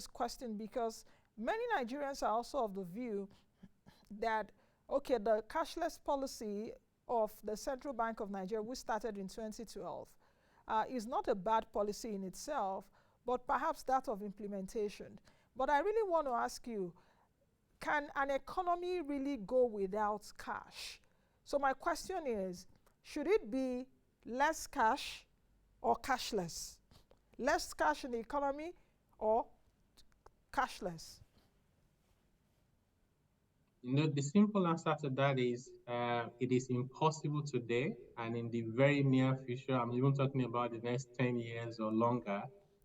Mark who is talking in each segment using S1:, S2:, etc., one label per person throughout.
S1: question because many Nigerians are also of the view that, okay, the cashless policy of the Central Bank of Nigeria, which started in 2012, is not a bad policy in itself, but perhaps that of implementation. But I really want to ask you, can an economy really go without cash? So my question is, should it be less cash or cashless? Less cash in the economy or cashless?
S2: The simple answer to that is it is impossible today, and in the very near future, I'm even talking about the next 10 years or longer,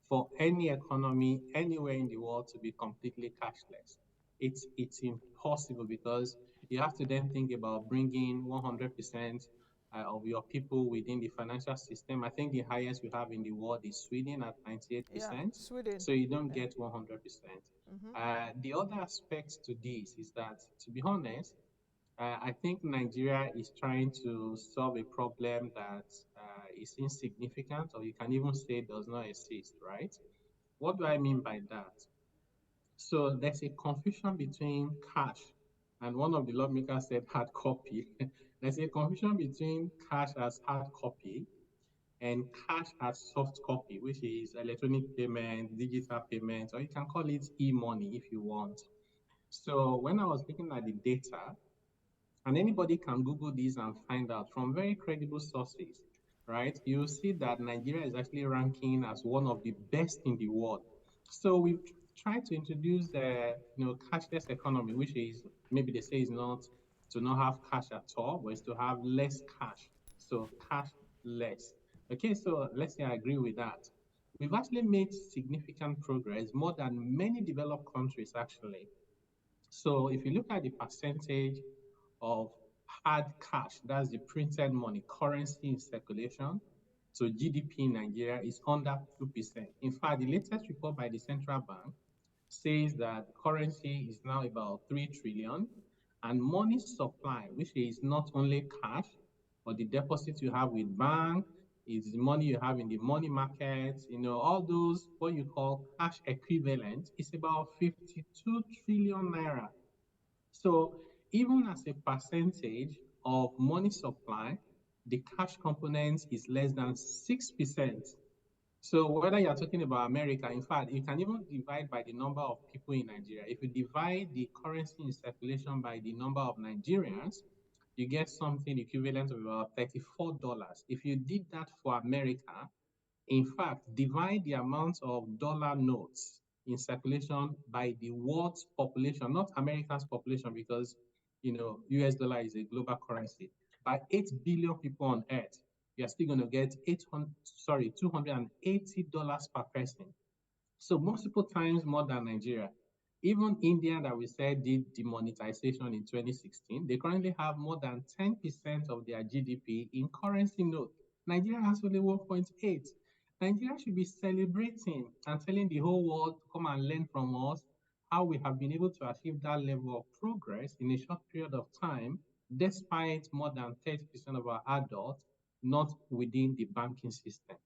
S2: for any economy anywhere in the world to be completely cashless. It's impossible because you have to then think about bringing 100% of your people within the financial system. I think the highest we have in the world is Sweden at
S1: Yeah,
S2: 98%.
S1: Sweden.
S2: So you don't
S1: Yeah.
S2: get 100%. The other aspect to this is that, to be honest, I think Nigeria is trying to solve a problem that is insignificant, or you can even say does not exist, right? What do I mean by that? So there's a confusion between cash, and one of the lawmakers said hard copy. There's a confusion between cash as hard copy and cash as soft copy, which is electronic payment, digital payment, or you can call it e-money if you want. So when I was looking at the data, and anybody can Google this and find out from very credible sources, right? You'll see that Nigeria is actually ranking as one of the best in the world. So we've tried to introduce the cashless economy, which is maybe they say is not to not have cash at all, but it's to have less cash. So cash less. Okay, so let's say I agree with that. We've actually made significant progress, more than many developed countries actually. So if you look at the percentage of hard cash, that's the printed money, currency in circulation, so GDP in Nigeria is under 2%. In fact, the latest report by the central bank says that currency is now about 3 trillion, and money supply, which is not only cash, but the deposits you have with bank, is the money you have in the money market, all those what you call cash equivalent is about 52 trillion naira. So even as a percentage of money supply, the cash component is less than 6%. So whether you're talking about America, in fact, you can even divide by the number of people in Nigeria. If you divide the currency in circulation by the number of Nigerians, you get something equivalent to about $34. If you did that for America, in fact, divide the amount of dollar notes in circulation by the world's population, not America's population, because US dollar is a global currency. By 8 billion people on earth, you're still going to get $280 per person. So multiple times more than Nigeria. Even India, that we said did demonetization in 2016, they currently have more than 10% of their GDP in currency note. Nigeria has only 1.8. Nigeria should be celebrating and telling the whole world to come and learn from us how we have been able to achieve that level of progress in a short period of time, despite more than 30% of our adults not within the banking system.